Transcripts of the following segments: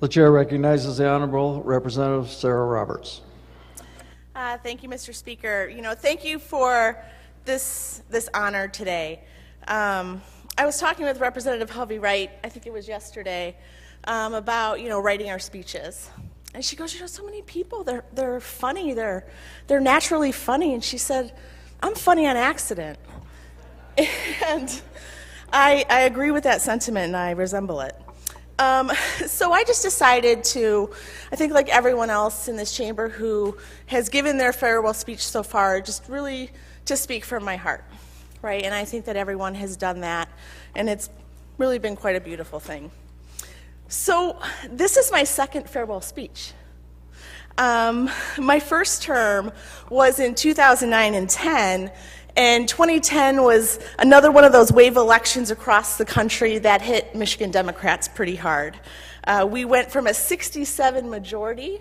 The chair recognizes the Honorable Representative Sarah Roberts. Thank you, Mr. Speaker. Thank you for this honor today. I was talking with Representative Hovey Wright, I think it was yesterday, about writing our speeches, and she goes, so many people, they're funny, they're naturally funny, and she said, I'm funny on accident, and I agree with that sentiment, and I resemble it. So I just decided to, I think like everyone else in this chamber who has given their farewell speech so far, just really to speak from my heart, right? And I think that everyone has done that, and it's really been quite a beautiful thing. So this is my second farewell speech. My first term was in 2009 and 10, and 2010 was another one of those wave elections across the country that hit Michigan Democrats pretty hard. We went from a 67 majority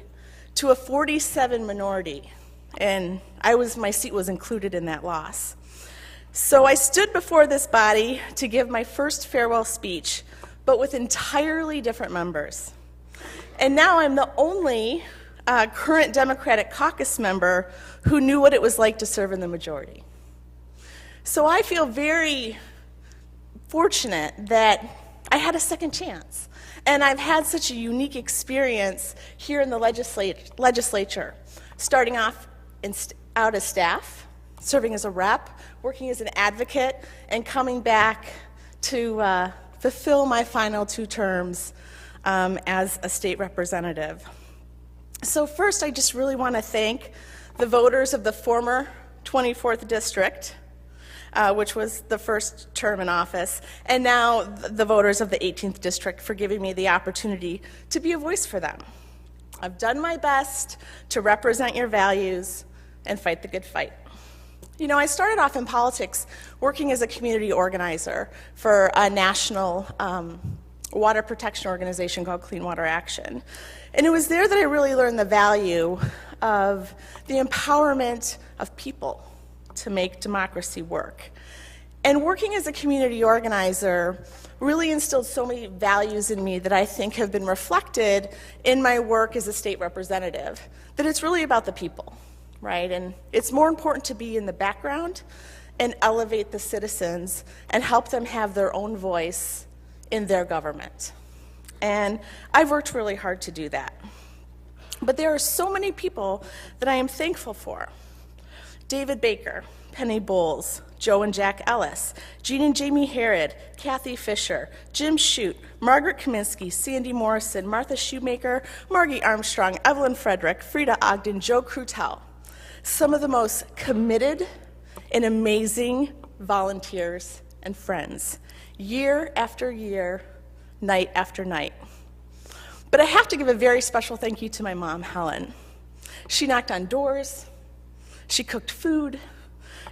to a 47 minority, and my seat was included in that loss. So I stood before this body to give my first farewell speech, but with entirely different members. And now I'm the only current Democratic caucus member who knew what it was like to serve in the majority. So I feel very fortunate that I had a second chance, and I've had such a unique experience here in the legislature, starting off out as staff, serving as a rep, working as an advocate, and coming back to fulfill my final 2 terms as a state representative. So first, I just really want to thank the voters of the former 24th District, which was the first term in office, and now the voters of the 18th District for giving me the opportunity to be a voice for them. I've done my best to represent your values and fight the good fight. I started off in politics working as a community organizer for a national water protection organization called Clean Water Action. And it was there that I really learned the value of the empowerment of people to make democracy work. And working as a community organizer really instilled so many values in me that I think have been reflected in my work as a state representative, that it's really about the people, right? And it's more important to be in the background and elevate the citizens and help them have their own voice in their government. And I've worked really hard to do that. But there are so many people that I am thankful for. David Baker, Penny Bowles, Joe and Jack Ellis, Jean and Jamie Herod, Kathy Fisher, Jim Shute, Margaret Kaminsky, Sandy Morrison, Martha Shoemaker, Margie Armstrong, Evelyn Frederick, Frida Ogden, Joe Krutel. Some of the most committed and amazing volunteers and friends, year after year, night after night. But I have to give a very special thank you to my mom, Helen. She knocked on doors, she cooked food,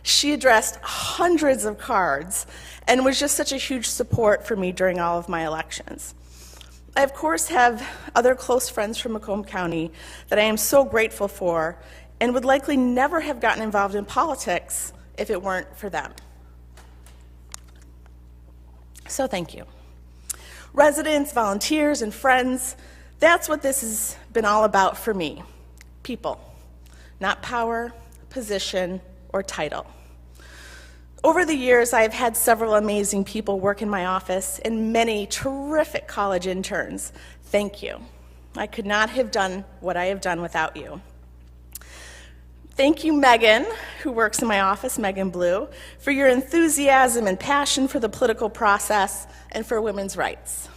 she addressed hundreds of cards, and was just such a huge support for me during all of my elections. I, of course, have other close friends from Macomb County that I am so grateful for and would likely never have gotten involved in politics if it weren't for them. So thank you. Residents, volunteers, and friends, that's what this has been all about for me. People, not power, position, or title. Over the years, I've had several amazing people work in my office and many terrific college interns. Thank you. I could not have done what I have done without you. Thank you, Megan, who works in my office, Megan Blue, for your enthusiasm and passion for the political process and for women's rights.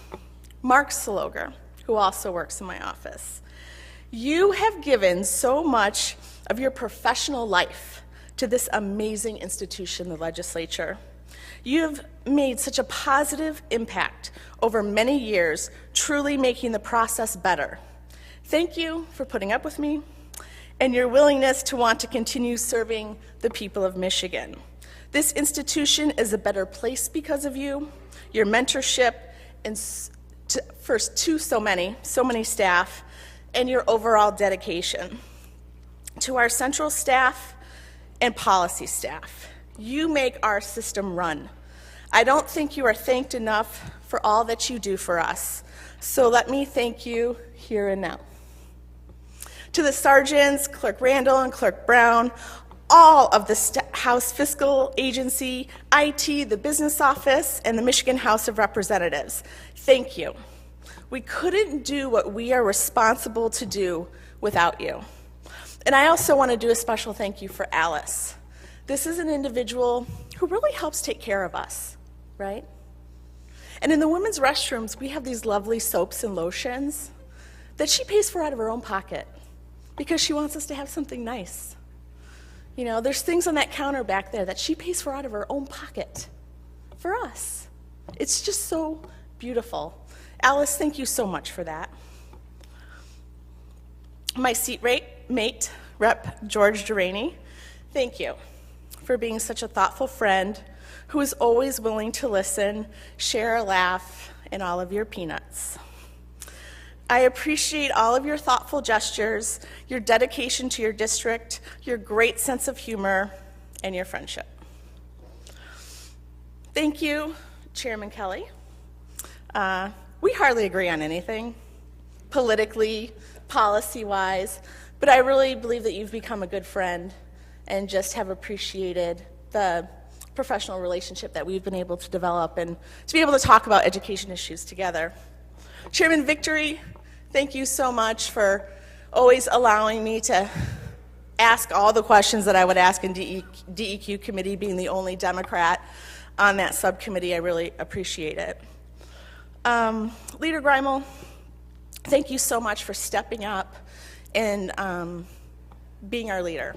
Mark Sloger, who also works in my office. You have given so much of your professional life to this amazing institution, the legislature. You have made such a positive impact over many years, truly making the process better. Thank you for putting up with me and your willingness to want to continue serving the people of Michigan. This institution is a better place because of you, your mentorship, and to so many staff, and your overall dedication. To our central staff and policy staff, you make our system run. I don't think you are thanked enough for all that you do for us. So let me thank you here and now. To the sergeants, Clerk Randall and Clerk Brown, all of the House Fiscal Agency, IT, the Business Office, and the Michigan House of Representatives, thank you. We couldn't do what we are responsible to do without you. And I also want to do a special thank you for Alice. This is an individual who really helps take care of us, right? And in the women's restrooms, we have these lovely soaps and lotions that she pays for out of her own pocket because she wants us to have something nice. You know, there's things on that counter back there that she pays for out of her own pocket for us. It's just so beautiful. Alice, thank you so much for that. My mate, Rep. George Duraney, thank you for being such a thoughtful friend who is always willing to listen, share a laugh, and all of your peanuts. I appreciate all of your thoughtful gestures, your dedication to your district, your great sense of humor, and your friendship. Thank you, Chairman Kelly. We hardly agree on anything, politically, policy-wise, but I really believe that you've become a good friend and just have appreciated the professional relationship that we've been able to develop and to be able to talk about education issues together. Chairman Victory, thank you so much for always allowing me to ask all the questions that I would ask in DEQ committee, being the only Democrat on that subcommittee. I really appreciate it. Leader Greimel, thank you so much for stepping up and being our leader.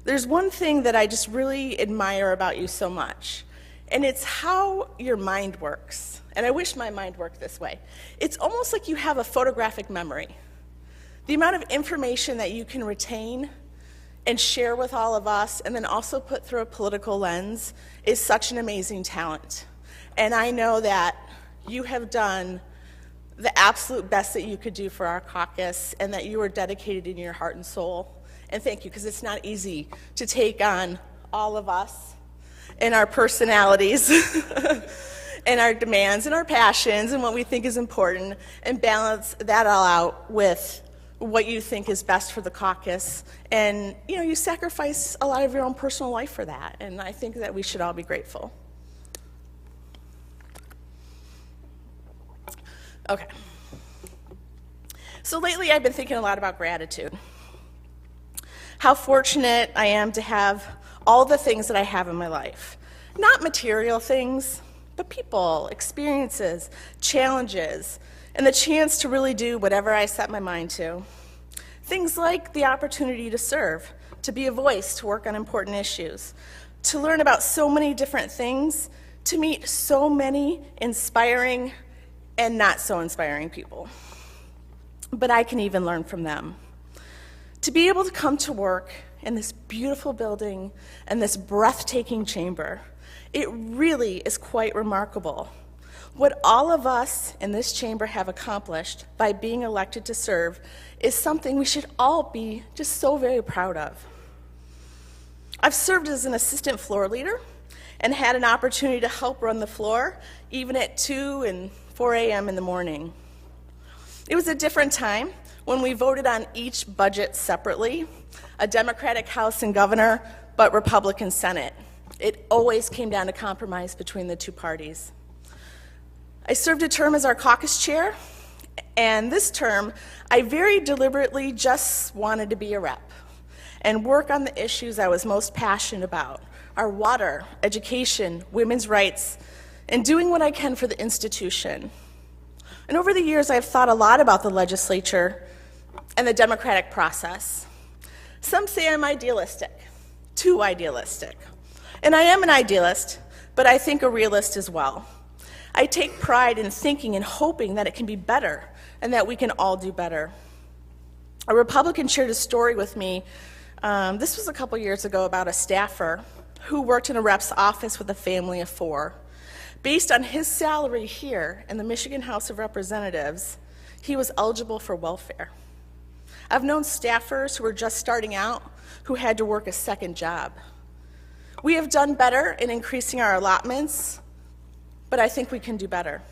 There's one thing that I just really admire about you so much, and it's how your mind works. And I wish my mind worked this way. It's almost like you have a photographic memory. The amount of information that you can retain and share with all of us, and then also put through a political lens, is such an amazing talent. And I know that you have done the absolute best that you could do for our caucus, and that you are dedicated in your heart and soul. And thank you, because it's not easy to take on all of us and our personalities and our demands and our passions and what we think is important, and balance that all out with what you think is best for the caucus. And you know, you sacrifice a lot of your own personal life for that, and I think that we should all be grateful. Okay. So lately I've been thinking a lot about gratitude. How fortunate I am to have all the things that I have in my life. Not material things, but people, experiences, challenges, and the chance to really do whatever I set my mind to. Things like the opportunity to serve, to be a voice, to work on important issues, to learn about so many different things, to meet so many inspiring and not so inspiring people. But I can even learn from them. To be able to come to work in this beautiful building and this breathtaking chamber, it really is quite remarkable. What all of us in this chamber have accomplished by being elected to serve is something we should all be just so very proud of. I've served as an assistant floor leader and had an opportunity to help run the floor even at 2 and 4 a.m. in the morning. It was a different time when we voted on each budget separately, a Democratic House and governor, but Republican Senate. It always came down to compromise between the two parties. I served a term as our caucus chair, and this term, I very deliberately just wanted to be a rep and work on the issues I was most passionate about: our water, education, women's rights, and doing what I can for the institution. And over the years, I've thought a lot about the legislature and the democratic process. Some say I'm idealistic, too idealistic. And I am an idealist, but I think a realist as well. I take pride in thinking and hoping that it can be better and that we can all do better. A Republican shared a story with me, this was a couple years ago, about a staffer who worked in a rep's office with a family of 4. Based on his salary here in the Michigan House of Representatives, he was eligible for welfare. I've known staffers who were just starting out who had to work a second job. We have done better in increasing our allotments, but I think we can do better.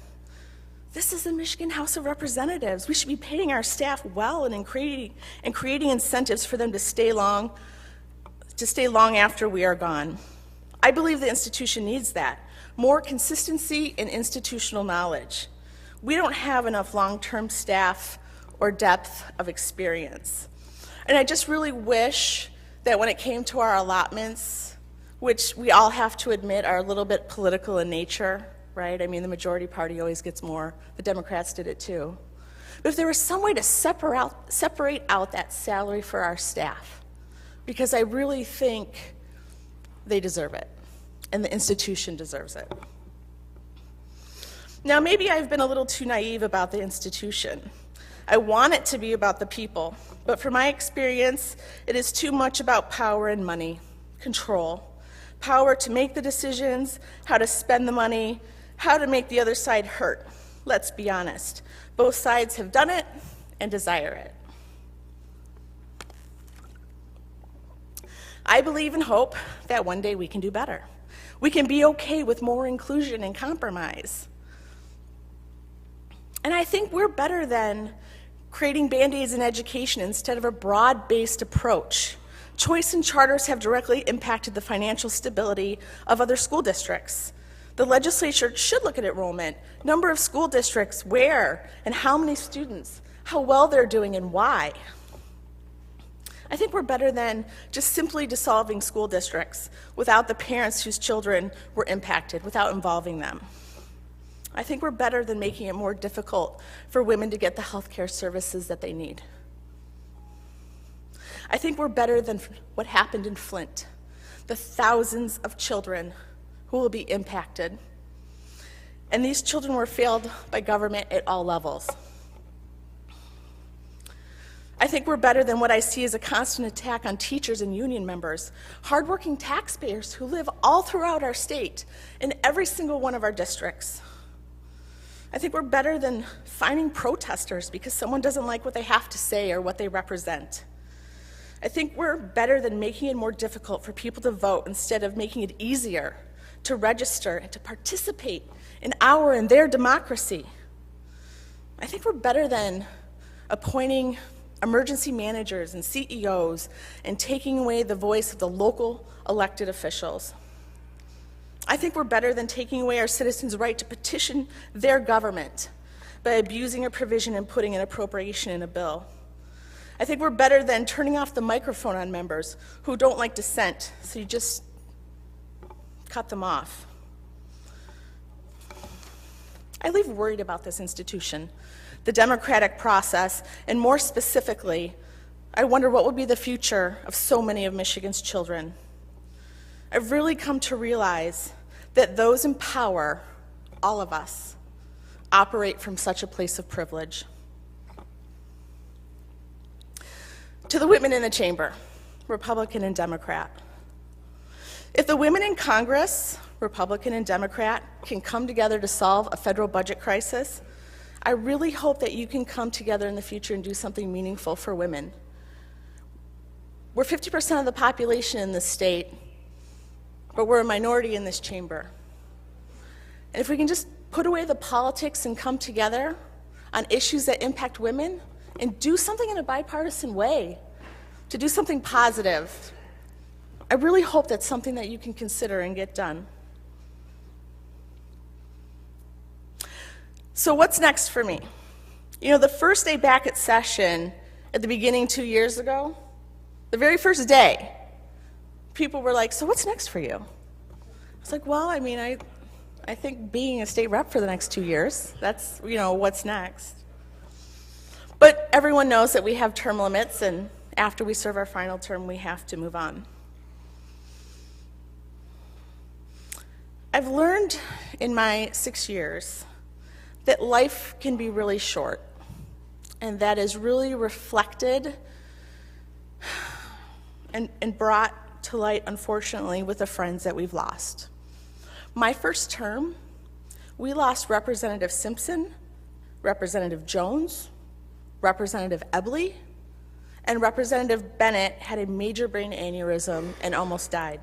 This is the Michigan House of Representatives. We should be paying our staff well and creating incentives for them to stay long after we are gone. I believe the institution needs that. More consistency and institutional knowledge. We don't have enough long-term staff or depth of experience. And I just really wish that when it came to our allotments, which we all have to admit are a little bit political in nature, right? I mean, the majority party always gets more. The Democrats did it too. But if there was some way to separate out that salary for our staff, because I really think they deserve it, and the institution deserves it. Now, maybe I've been a little too naive about the institution. I want it to be about the people, but from my experience, it is too much about power and money, control. Power to make the decisions, how to spend the money, how to make the other side hurt. Let's be honest. Both sides have done it and desire it. I believe and hope that one day we can do better. We can be okay with more inclusion and compromise. And I think we're better than creating Band-Aids in education instead of a broad-based approach. Choice and charters have directly impacted the financial stability of other school districts. The legislature should look at enrollment, number of school districts, where, and how many students, how well they're doing, and why. I think we're better than just simply dissolving school districts without the parents whose children were impacted, without involving them. I think we're better than making it more difficult for women to get the health care services that they need. I think we're better than what happened in Flint, the thousands of children who will be impacted. And these children were failed by government at all levels. I think we're better than what I see as a constant attack on teachers and union members, hardworking taxpayers who live all throughout our state in every single one of our districts. I think we're better than finding protesters because someone doesn't like what they have to say or what they represent. I think we're better than making it more difficult for people to vote instead of making it easier to register and to participate in our and their democracy. I think we're better than appointing emergency managers and CEOs and taking away the voice of the local elected officials. I think we're better than taking away our citizens' right to petition their government by abusing a provision and putting an appropriation in a bill. I think we're better than turning off the microphone on members who don't like dissent, so you just cut them off. I leave worried about this institution, the democratic process, and more specifically, I wonder what would be the future of so many of Michigan's children. I've really come to realize that those in power, all of us, operate from such a place of privilege. To the women in the chamber, Republican and Democrat. If the women in Congress, Republican and Democrat, can come together to solve a federal budget crisis, I really hope that you can come together in the future and do something meaningful for women. We're 50% of the population in this state, but we're a minority in this chamber. And if we can just put away the politics and come together on issues that impact women and do something in a bipartisan way, to do something positive, I really hope that's something that you can consider and get done. So what's next for me? You know, the first day back at session at the beginning 2 years ago, the very first day, people were like, so what's next for you? I was like, well, I mean, I think being a state rep for the next 2 years, that's, you know, what's next. But everyone knows that we have term limits, and after we serve our final term, we have to move on. I've learned in my 6 years that life can be really short, and that is really reflected and brought to light, unfortunately, with the friends that we've lost. My first term, we lost Representative Simpson, Representative Jones, Representative Ebley, and Representative Bennett had a major brain aneurysm and almost died.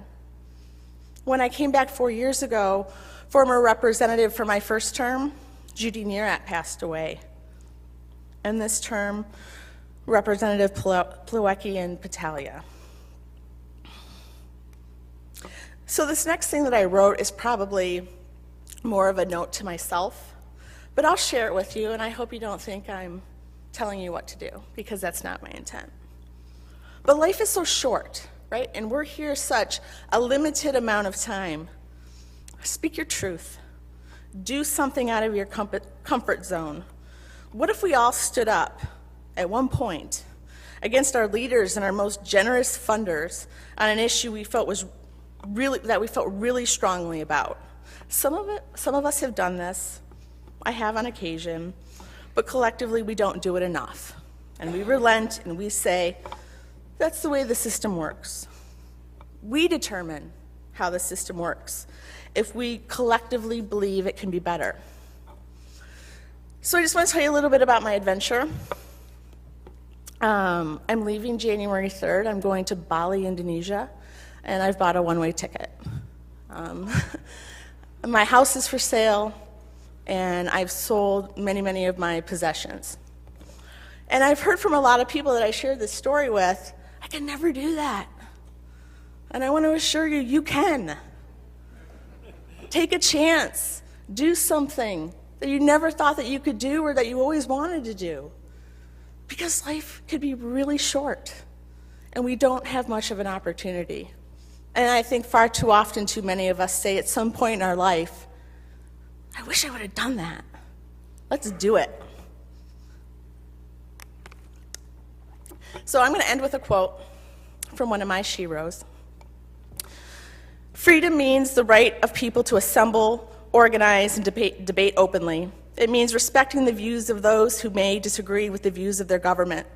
When I came back 4 years ago, former representative for my first term, Judy Nearat passed away. And this term, Representative Plawecki and Patalia. So this next thing that I wrote is probably more of a note to myself, but I'll share it with you, and I hope you don't think I'm telling you what to do, because that's not my intent. But life is so short, right? And we're here such a limited amount of time. Speak your truth. Do something out of your comfort zone. What if we all stood up at one point against our leaders and our most generous funders on an issue we felt really strongly about? Some of us have done this. I have on occasion, but collectively we don't do it enough. And we relent and we say, that's the way the system works. We determine how the system works if we collectively believe it can be better. So I just want to tell you a little bit about my adventure. I'm leaving January 3rd. I'm going to Bali, Indonesia, and I've bought a one-way ticket. My house is for sale, and I've sold many of my possessions. And I've heard from a lot of people that I shared this story with, I can never do that. And I want to assure you, you can. Take a chance. Do something that you never thought that you could do or that you always wanted to do. Because life could be really short, and we don't have much of an opportunity. And I think far too often, too many of us say at some point in our life, I wish I would have done that. Let's do it. So I'm going to end with a quote from one of my sheroes. Freedom means the right of people to assemble, organize, and debate openly. It means respecting the views of those who may disagree with the views of their government.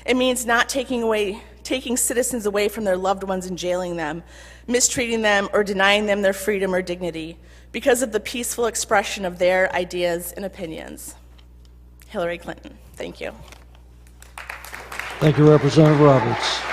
It means not taking citizens away from their loved ones and jailing them, mistreating them, or denying them their freedom or dignity because of the peaceful expression of their ideas and opinions. Hillary Clinton. Thank you. Thank you, Representative Roberts.